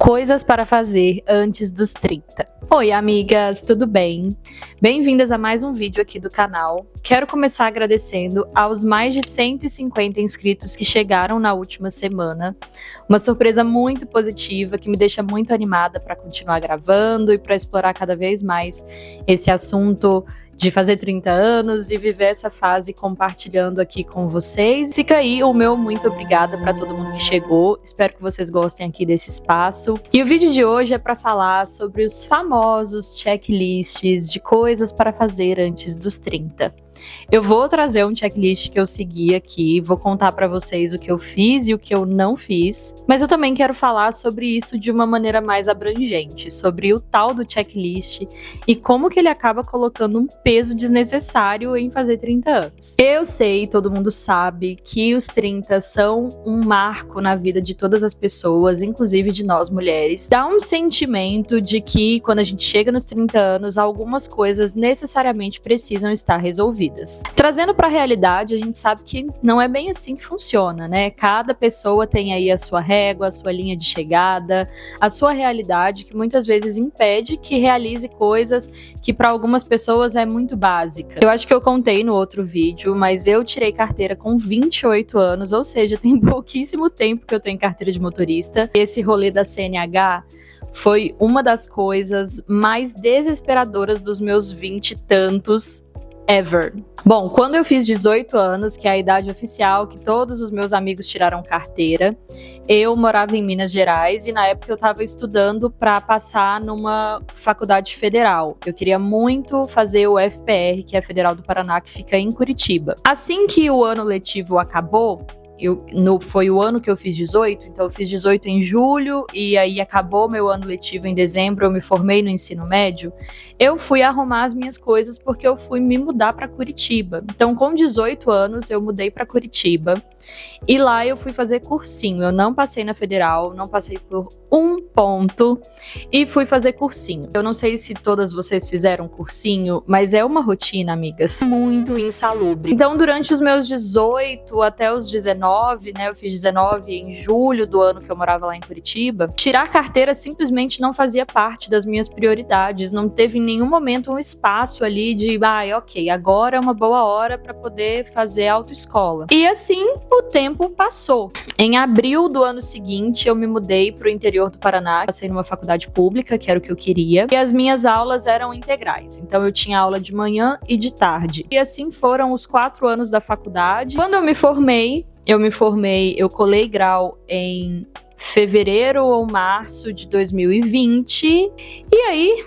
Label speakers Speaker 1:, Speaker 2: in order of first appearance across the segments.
Speaker 1: Coisas para fazer antes dos 30. Oi, amigas, tudo bem? Bem-vindas a mais um vídeo aqui do canal. Quero começar agradecendo aos mais de 150 inscritos que chegaram na última semana. Uma surpresa muito positiva que me deixa muito animada para continuar gravando e para explorar cada vez mais esse assunto de fazer 30 anos e viver essa fase compartilhando aqui com vocês. Fica aí o meu muito obrigada para todo mundo que chegou. Espero que vocês gostem aqui desse espaço. E o vídeo de hoje é para falar sobre os famosos checklists de coisas para fazer antes dos 30. Eu vou trazer um checklist que eu segui aqui, vou contar para vocês o que eu fiz e o que eu não fiz, mas eu também quero falar sobre isso de uma maneira mais abrangente, sobre o tal do checklist e como que ele acaba colocando um peso desnecessário em fazer 30 anos. Eu sei, todo mundo sabe que os 30 são um marco na vida de todas as pessoas, inclusive de nós mulheres. Dá um sentimento de que quando a gente chega nos 30 anos, algumas coisas necessariamente precisam estar resolvidas. Trazendo para a realidade, a gente sabe que não é bem assim que funciona, né? Cada pessoa tem aí a sua régua, a sua linha de chegada, a sua realidade, que muitas vezes impede que realize coisas que para algumas pessoas é muito básica. Eu acho que eu contei no outro vídeo, mas eu tirei carteira com 28 anos, ou seja, tem pouquíssimo tempo que eu tenho carteira de motorista. Esse rolê da CNH foi uma das coisas mais desesperadoras dos meus 20 e tantos ever. Bom, quando eu fiz 18 anos, que é a idade oficial que todos os meus amigos tiraram carteira, eu morava em Minas Gerais e na época eu estava estudando para passar numa faculdade federal. Eu queria muito fazer o FPR, que é a Federal do Paraná, que fica em Curitiba. Assim que o ano letivo acabou, foi o ano que eu fiz 18, então eu fiz 18 em julho e aí acabou meu ano letivo em dezembro, eu me formei no ensino médio, eu fui arrumar as minhas coisas porque eu fui me mudar para Curitiba. Então com 18 anos eu mudei para Curitiba e lá eu fui fazer cursinho, eu não passei na federal, não passei por um ponto e fui fazer cursinho. Eu não sei se todas vocês fizeram cursinho, mas é uma rotina, amigas, muito insalubre. Então durante os meus 18 até os 19, né, eu fiz 19 em julho do ano que eu morava lá em Curitiba, tirar carteira simplesmente não fazia parte das minhas prioridades, não teve em nenhum momento um espaço ali de, ok, agora é uma boa hora para poder fazer autoescola. E assim o tempo passou. Em abril do ano seguinte, eu me mudei para o interior do Paraná, passei numa faculdade pública, que era o que eu queria, e as minhas aulas eram integrais, então eu tinha aula de manhã e de tarde. E assim foram os 4 anos da faculdade. Quando eu colei grau em fevereiro ou março de 2020, e aí,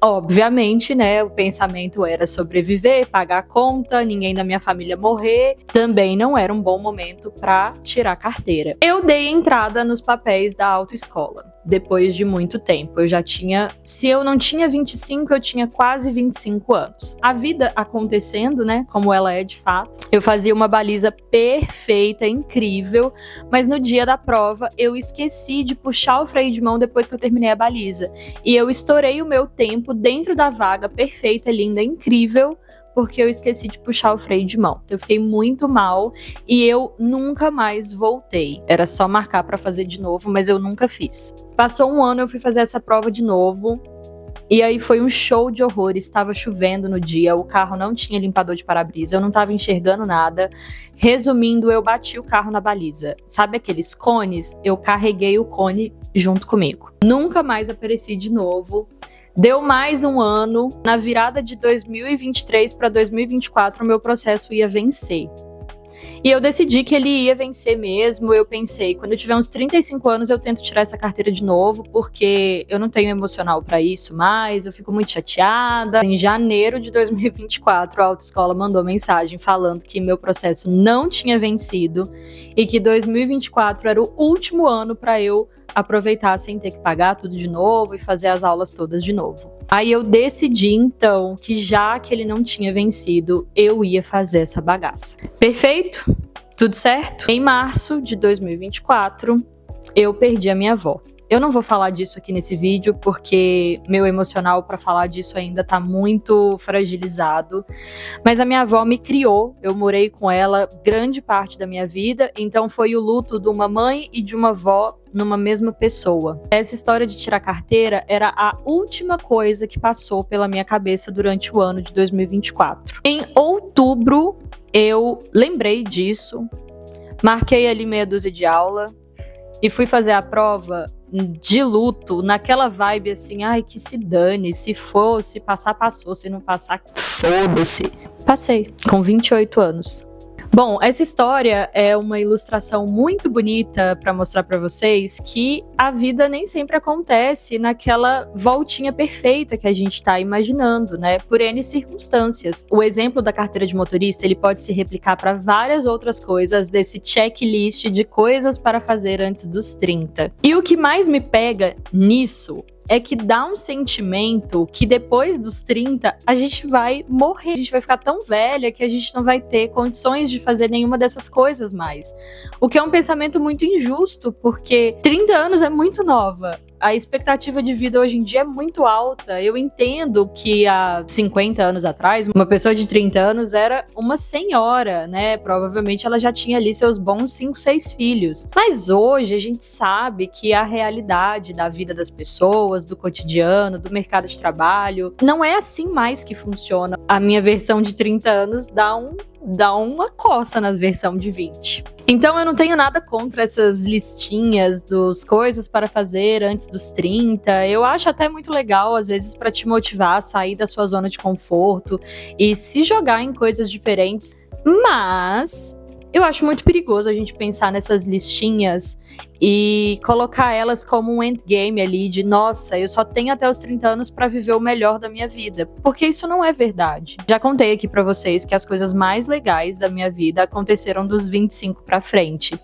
Speaker 1: obviamente, né, o pensamento era sobreviver, pagar a conta, ninguém da minha família morrer. Também não era um bom momento para tirar carteira. Eu dei entrada nos papéis da autoescola. Depois de muito tempo, se eu não tinha 25, eu tinha quase 25 anos. A vida acontecendo, né, como ela é de fato. Eu fazia uma baliza perfeita, incrível, mas no dia da prova eu esqueci de puxar o freio de mão depois que eu terminei a baliza. E eu estourei o meu tempo dentro da vaga perfeita, linda, incrível, porque eu esqueci de puxar o freio de mão. Eu fiquei muito mal e eu nunca mais voltei. Era só marcar para fazer de novo, mas eu nunca fiz. Passou um ano, eu fui fazer essa prova de novo. E aí foi um show de horrores, estava chovendo no dia, o carro não tinha limpador de para-brisa, eu não estava enxergando nada. Resumindo, eu bati o carro na baliza. Sabe aqueles cones? Eu carreguei o cone junto comigo. Nunca mais apareci de novo. Deu mais um ano, na virada de 2023 para 2024, o meu processo ia vencer. E eu decidi que ele ia vencer mesmo. Eu pensei, quando eu tiver uns 35 anos eu tento tirar essa carteira de novo, porque eu não tenho emocional para isso mais, eu fico muito chateada. Em janeiro de 2024, a autoescola mandou mensagem falando que meu processo não tinha vencido e que 2024 era o último ano para eu aproveitar sem ter que pagar tudo de novo e fazer as aulas todas de novo. Aí eu decidi, então, que já que ele não tinha vencido, eu ia fazer essa bagaça. Perfeito? Tudo certo? Em março de 2024, eu perdi a minha avó. Eu não vou falar disso aqui nesse vídeo, porque meu emocional para falar disso ainda tá muito fragilizado. Mas a minha avó me criou, eu morei com ela grande parte da minha vida, então foi o luto de uma mãe e de uma avó numa mesma pessoa. Essa história de tirar carteira era a última coisa que passou pela minha cabeça durante o ano de 2024. Em outubro, eu lembrei disso, marquei ali meia dúzia de aula e fui fazer a prova de luto, naquela vibe assim, ai, que se dane, se for, se passar, passou, se não passar, foda-se. Passei, com 28 anos. Bom, essa história é uma ilustração muito bonita para mostrar para vocês que a vida nem sempre acontece naquela voltinha perfeita que a gente está imaginando, né? Por N circunstâncias. O exemplo da carteira de motorista, ele pode se replicar para várias outras coisas desse checklist de coisas para fazer antes dos 30. E o que mais me pega nisso é que dá um sentimento que depois dos 30 a gente vai morrer, a gente vai ficar tão velha que a gente não vai ter condições de fazer nenhuma dessas coisas mais. O que é um pensamento muito injusto, porque 30 anos é muito nova. A expectativa de vida hoje em dia é muito alta. Eu entendo que há 50 anos atrás, uma pessoa de 30 anos era uma senhora, né? Provavelmente ela já tinha ali seus bons 5, 6 filhos. Mas hoje a gente sabe que a realidade da vida das pessoas, do cotidiano, do mercado de trabalho, não é assim mais que funciona. A minha versão de 30 anos dá uma coça na versão de 20. Então eu não tenho nada contra essas listinhas dos coisas para fazer antes dos 30. Eu acho até muito legal, às vezes, para te motivar a sair da sua zona de conforto e se jogar em coisas diferentes. Mas eu acho muito perigoso a gente pensar nessas listinhas e colocar elas como um endgame ali de, nossa, eu só tenho até os 30 anos para viver o melhor da minha vida. Porque isso não é verdade. Já contei aqui para vocês que as coisas mais legais da minha vida aconteceram dos 25 para frente.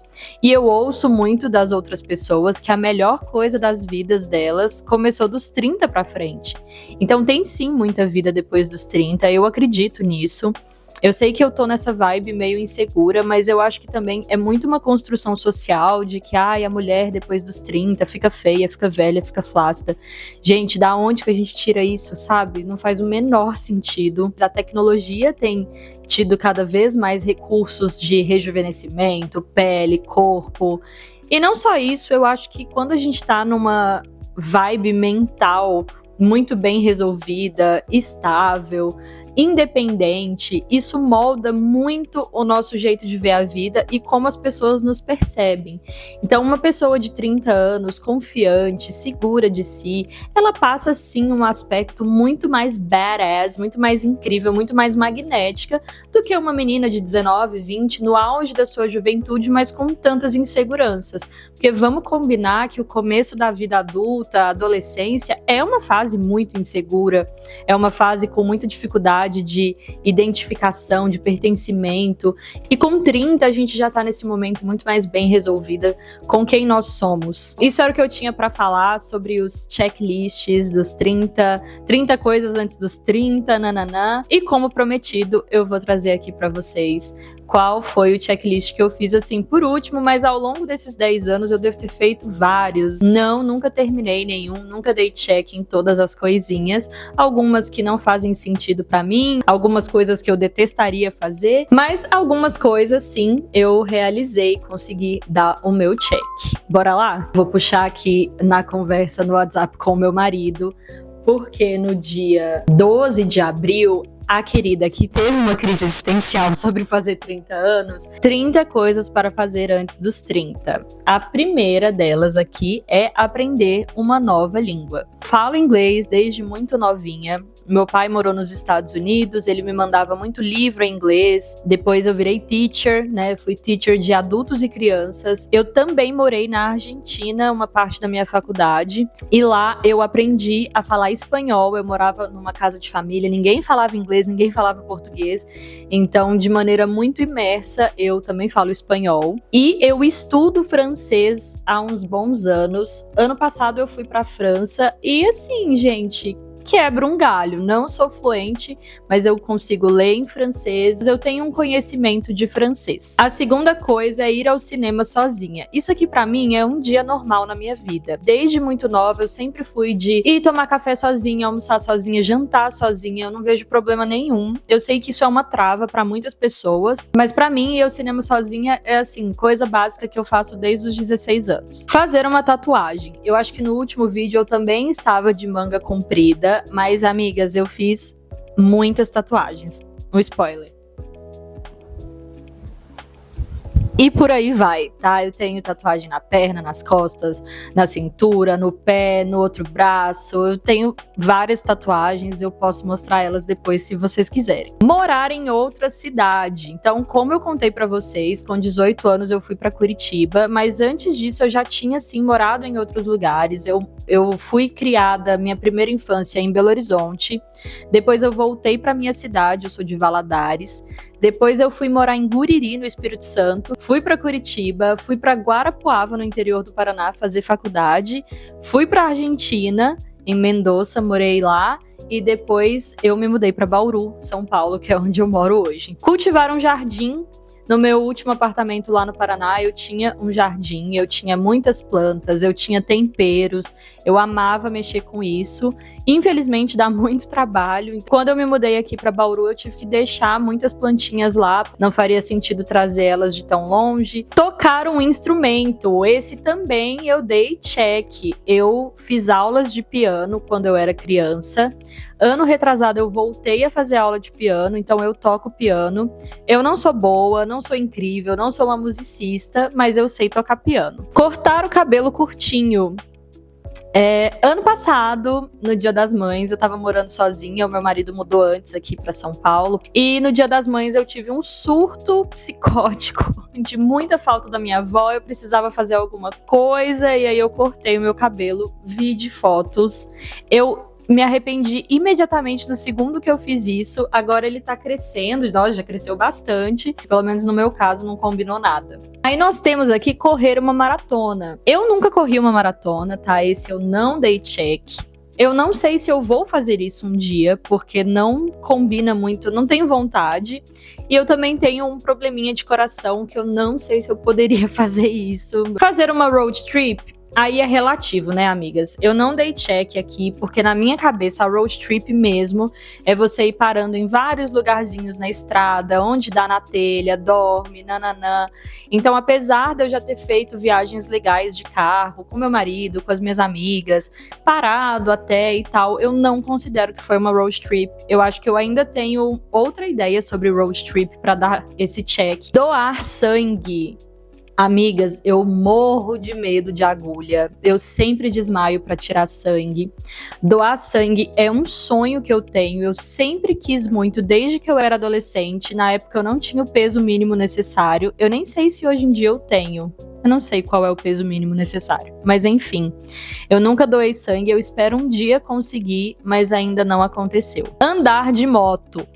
Speaker 1: E eu ouço muito das outras pessoas que a melhor coisa das vidas delas começou dos 30 para frente. Então tem sim muita vida depois dos 30, eu acredito nisso. Eu sei que eu tô nessa vibe meio insegura, mas eu acho que também é muito uma construção social de que, ai, a mulher depois dos 30 fica feia, fica velha, fica flácida. Gente, da onde que a gente tira isso, sabe? Não faz o menor sentido. A tecnologia tem tido cada vez mais recursos de rejuvenescimento, pele, corpo. E não só isso, eu acho que quando a gente tá numa vibe mental muito bem resolvida, estável, independente, isso molda muito o nosso jeito de ver a vida e como as pessoas nos percebem. Então, uma pessoa de 30 anos, confiante, segura de si, ela passa sim um aspecto muito mais badass, muito mais incrível, muito mais magnética do que uma menina de 19, 20, no auge da sua juventude, mas com tantas inseguranças. Porque vamos combinar que o começo da vida adulta, a adolescência, é uma fase muito insegura, é uma fase com muita dificuldade de identificação, de pertencimento. E com 30 a gente já tá nesse momento muito mais bem resolvida com quem nós somos. Isso era o que eu tinha pra falar sobre os checklists dos 30 coisas antes dos 30, nananã. E como prometido, eu vou trazer aqui pra vocês qual foi o checklist que eu fiz assim por último, mas ao longo desses 10 anos eu devo ter feito vários. Não, nunca terminei nenhum, nunca dei check em todas as coisinhas. Algumas que não fazem sentido pra mim, algumas coisas que eu detestaria fazer, mas algumas coisas sim, eu realizei, consegui dar o meu check. Bora lá? Vou puxar aqui na conversa no WhatsApp com o meu marido, porque no dia 12 de abril a querida que teve uma crise existencial sobre fazer 30 anos, 30 coisas para fazer antes dos 30. A primeira delas aqui é aprender uma nova língua. Falo inglês desde muito novinha. Meu pai morou nos Estados Unidos, ele me mandava muito livro em inglês. Depois eu virei teacher, né? Fui teacher de adultos e crianças. Eu também morei na Argentina, uma parte da minha faculdade. E lá eu aprendi a falar espanhol. Eu morava numa casa de família, ninguém falava inglês, ninguém falava português. Então, de maneira muito imersa, eu também falo espanhol. E eu estudo francês há uns bons anos. Ano passado eu fui pra França e assim, gente, quebro um galho. Não sou fluente, mas eu consigo ler em francês, eu tenho um conhecimento de francês. A segunda coisa é ir ao cinema sozinha. Isso aqui pra mim é um dia normal na minha vida. Desde muito nova eu sempre fui de ir tomar café sozinha, almoçar sozinha, jantar sozinha, eu não vejo problema nenhum. Eu sei que isso é uma trava pra muitas pessoas, mas pra mim ir ao cinema sozinha é assim, coisa básica que eu faço desde os 16 anos. Fazer uma tatuagem. Eu acho que no último vídeo eu também estava de manga comprida, mas amigas, eu fiz muitas tatuagens. Um spoiler. E por aí vai, tá? Eu tenho tatuagem na perna, nas costas, na cintura, no pé, no outro braço. Eu tenho várias tatuagens, eu posso mostrar elas depois se vocês quiserem. Morar em outra cidade. Então, como eu contei pra vocês, com 18 anos eu fui pra Curitiba, mas antes disso eu já tinha, sim, morado em outros lugares. Eu fui criada, minha primeira infância em Belo Horizonte. Depois eu voltei pra minha cidade, eu sou de Valadares. Depois eu fui morar em Guriri, no Espírito Santo. Fui para Curitiba, fui para Guarapuava, no interior do Paraná, fazer faculdade. Fui para Argentina, em Mendoza, morei lá. E depois eu me mudei para Bauru, São Paulo, que é onde eu moro hoje. Cultivar um jardim. No meu último apartamento lá no Paraná, eu tinha um jardim, eu tinha muitas plantas, eu tinha temperos, eu amava mexer com isso. Infelizmente, dá muito trabalho. Quando eu me mudei aqui para Bauru, eu tive que deixar muitas plantinhas lá, não faria sentido trazer elas de tão longe. Tocar um instrumento, esse também eu dei check. Eu fiz aulas de piano quando eu era criança. Ano retrasado eu voltei a fazer aula de piano, então eu toco piano. Eu não sou boa, não sou incrível, não sou uma musicista, mas eu sei tocar piano. Cortar o cabelo curtinho. Ano passado, no Dia das Mães, eu tava morando sozinha, o meu marido mudou antes aqui pra São Paulo, e no Dia das Mães eu tive um surto psicótico, de muita falta da minha avó, eu precisava fazer alguma coisa, e aí eu cortei o meu cabelo, vi de fotos, eu me arrependi imediatamente no segundo que eu fiz isso. Agora ele tá crescendo, nossa, já cresceu bastante. Pelo menos no meu caso, não combinou nada. Aí nós temos aqui correr uma maratona. Eu nunca corri uma maratona, tá? Esse eu não dei check. Eu não sei se eu vou fazer isso um dia, porque não combina muito, não tenho vontade. E eu também tenho um probleminha de coração, que eu não sei se eu poderia fazer isso. Fazer uma road trip. Aí é relativo, né, amigas? Eu não dei check aqui, porque na minha cabeça a road trip mesmo é você ir parando em vários lugarzinhos na estrada, onde dá na telha, dorme, nananã. Então, apesar de eu já ter feito viagens legais de carro, com meu marido, com as minhas amigas, parado até e tal, eu não considero que foi uma road trip. Eu acho que eu ainda tenho outra ideia sobre road trip pra dar esse check. Doar sangue. Amigas, eu morro de medo de agulha. Eu sempre desmaio para tirar sangue. Doar sangue é um sonho que eu tenho. Eu sempre quis muito, desde que eu era adolescente. Na época eu não tinha o peso mínimo necessário. Eu nem sei se hoje em dia eu tenho. Eu não sei qual é o peso mínimo necessário. Mas enfim, eu nunca doei sangue. Eu espero um dia conseguir, mas ainda não aconteceu. Andar de moto.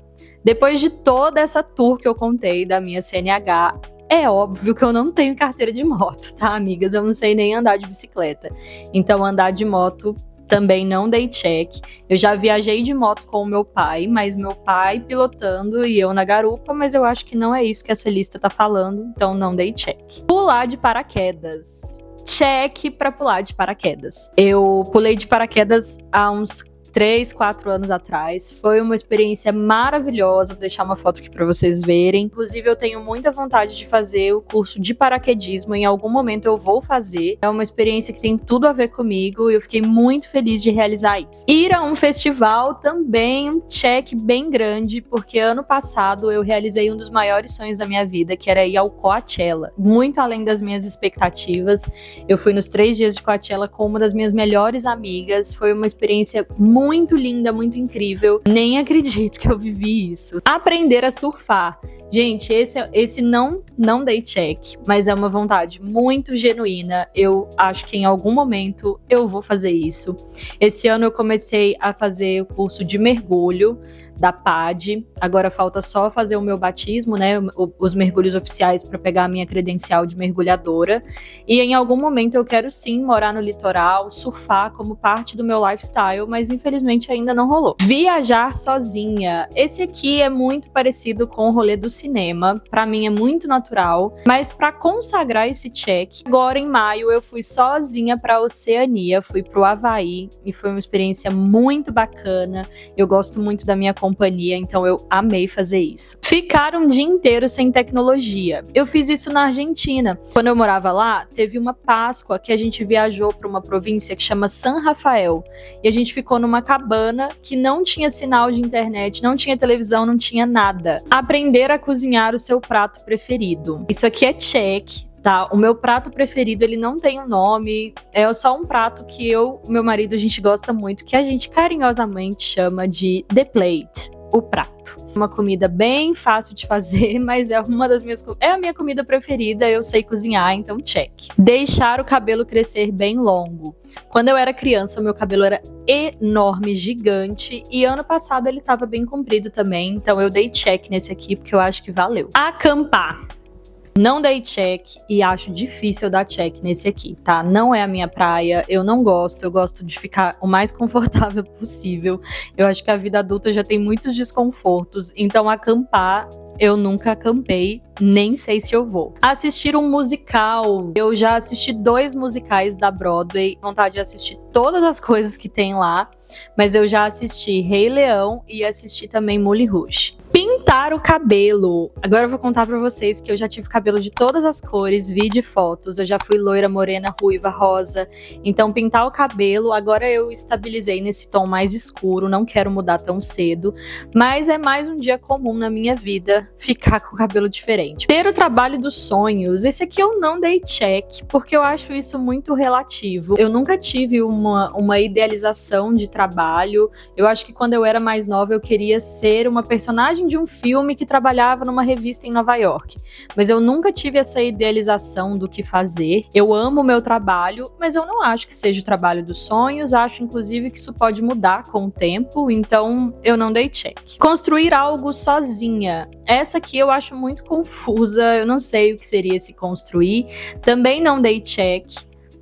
Speaker 1: Depois de toda essa tour que eu contei da minha CNH, é óbvio que eu não tenho carteira de moto, tá, amigas? Eu não sei nem andar de bicicleta. Então, andar de moto também não dei check. Eu já viajei de moto com o meu pai, mas meu pai pilotando e eu na garupa, mas eu acho que não é isso que essa lista tá falando, então não dei check. Pular de paraquedas. Check pra pular de paraquedas. Eu pulei de paraquedas há uns 3, 4 anos atrás. Foi uma experiência maravilhosa. Vou deixar uma foto aqui pra vocês verem. Inclusive, eu tenho muita vontade de fazer o curso de paraquedismo. Em algum momento eu vou fazer. É uma experiência que tem tudo a ver comigo e eu fiquei muito feliz de realizar isso. Ir a um festival também, um check bem grande, porque ano passado eu realizei um dos maiores sonhos da minha vida, que era ir ao Coachella. Muito além das minhas expectativas. Eu fui nos 3 dias de Coachella com uma das minhas melhores amigas. Foi uma experiência muito linda, muito incrível. Nem acredito que eu vivi isso. Aprender a surfar. Gente, esse não dei check, mas é uma vontade muito genuína. Eu acho que em algum momento eu vou fazer isso. Esse ano eu comecei a fazer o curso de mergulho da PAD. Agora falta só fazer o meu batismo, né? Os mergulhos oficiais para pegar a minha credencial de mergulhadora. E em algum momento eu quero sim morar no litoral, surfar como parte do meu lifestyle, mas infelizmente infelizmente ainda não rolou. Viajar sozinha. Esse aqui é muito parecido com o rolê do cinema. Pra mim é muito natural, mas pra consagrar esse check, agora em maio eu fui sozinha pra Oceania, fui pro Havaí e foi uma experiência muito bacana. Eu gosto muito da minha companhia, então eu amei fazer isso. Ficar um dia inteiro sem tecnologia. Eu fiz isso na Argentina. Quando eu morava lá, teve uma Páscoa que a gente viajou para uma província que chama San Rafael. E a gente ficou numa cabana que não tinha sinal de internet, não tinha televisão, não tinha nada. Aprender a cozinhar o seu prato preferido. Isso aqui é check. Tá, o meu prato preferido, ele não tem um nome, é só um prato que eu e meu marido, a gente gosta muito, que a gente carinhosamente chama de The Plate, o prato. Uma comida bem fácil de fazer, mas é a minha comida preferida, eu sei cozinhar, então check. Deixar o cabelo crescer bem longo. Quando eu era criança, o meu cabelo era enorme, gigante, e ano passado ele tava bem comprido também, então eu dei check nesse aqui, porque eu acho que valeu. Acampar. Não dei check e acho difícil eu dar check nesse aqui, tá? Não é a minha praia, eu não gosto, eu gosto de ficar o mais confortável possível. Eu acho que a vida adulta já tem muitos desconfortos, então acampar, eu nunca acampei, nem sei se eu vou. Assistir um musical. Eu já assisti 2 musicais da Broadway, vontade de assistir todas as coisas que tem lá, mas eu já assisti Rei Leão e assisti também Moulin Rouge. Pintar o cabelo. Agora eu vou contar pra vocês que eu já tive cabelo de todas as cores, vi de fotos, eu já fui loira, morena, ruiva, rosa. Então pintar o cabelo, agora eu estabilizei nesse tom mais escuro, não quero mudar tão cedo, mas é mais um dia comum na minha vida ficar com o cabelo diferente. Ter o trabalho dos sonhos. Esse aqui eu não dei check, porque eu acho isso muito relativo. Eu nunca tive uma idealização de trabalho. Eu acho que quando eu era mais nova eu queria ser uma personagem de um filme que trabalhava numa revista em Nova York. Mas eu nunca tive essa idealização do que fazer. Eu amo o meu trabalho, mas eu não acho que seja o trabalho dos sonhos. Acho, inclusive, que isso pode mudar com o tempo, então eu não dei check. Construir algo sozinha. Essa aqui eu acho muito confusa, eu não sei o que seria se construir. Também não dei check.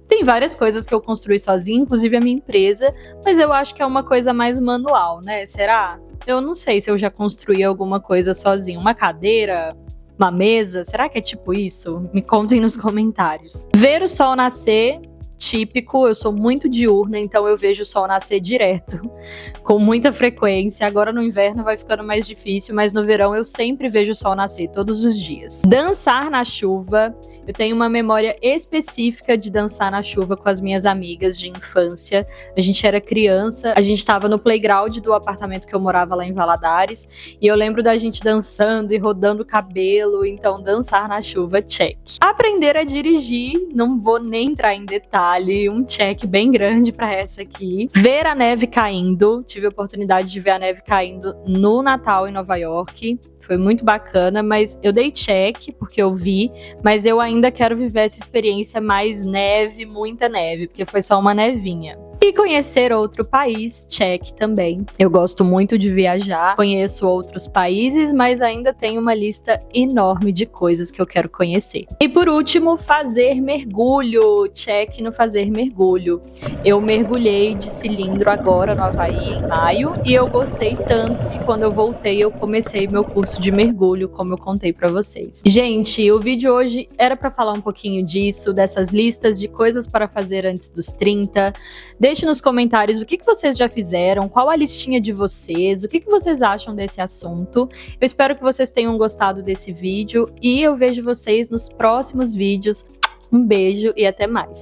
Speaker 1: Tem várias coisas que eu construí sozinha, inclusive a minha empresa, mas eu acho que é uma coisa mais manual, né? Será? Eu não sei se eu já construí alguma coisa sozinha. Uma cadeira, uma mesa, será que é tipo isso? Me contem nos comentários. Ver o sol nascer, típico, eu sou muito diurna, então eu vejo o sol nascer direto, com muita frequência. Agora no inverno vai ficando mais difícil, mas no verão eu sempre vejo o sol nascer, todos os dias. Dançar na chuva. Eu tenho uma memória específica de dançar na chuva com as minhas amigas de infância. A gente era criança, a gente estava no playground do apartamento que eu morava lá em Valadares, e eu lembro da gente dançando e rodando o cabelo, então dançar na chuva, check. Aprender a dirigir, não vou nem entrar em detalhe, um check bem grande para essa aqui. Ver a neve caindo, tive a oportunidade de ver a neve caindo no Natal em Nova York, foi muito bacana, mas eu dei check porque eu vi, mas eu ainda quero viver essa experiência mais neve, muita neve, porque foi só uma nevinha. E conhecer outro país, check também. Eu gosto muito de viajar, conheço outros países, mas ainda tenho uma lista enorme de coisas que eu quero conhecer. E por último, fazer mergulho, check no fazer mergulho. Eu mergulhei de cilindro agora no Havaí em maio e eu gostei tanto que quando eu voltei eu comecei meu curso de mergulho, como eu contei pra vocês. Gente, o vídeo hoje era pra falar um pouquinho disso, dessas listas de coisas para fazer antes dos 30. Deixe nos comentários o que vocês já fizeram, qual a listinha de vocês, o que vocês acham desse assunto. Eu espero que vocês tenham gostado desse vídeo e eu vejo vocês nos próximos vídeos. Um beijo e até mais!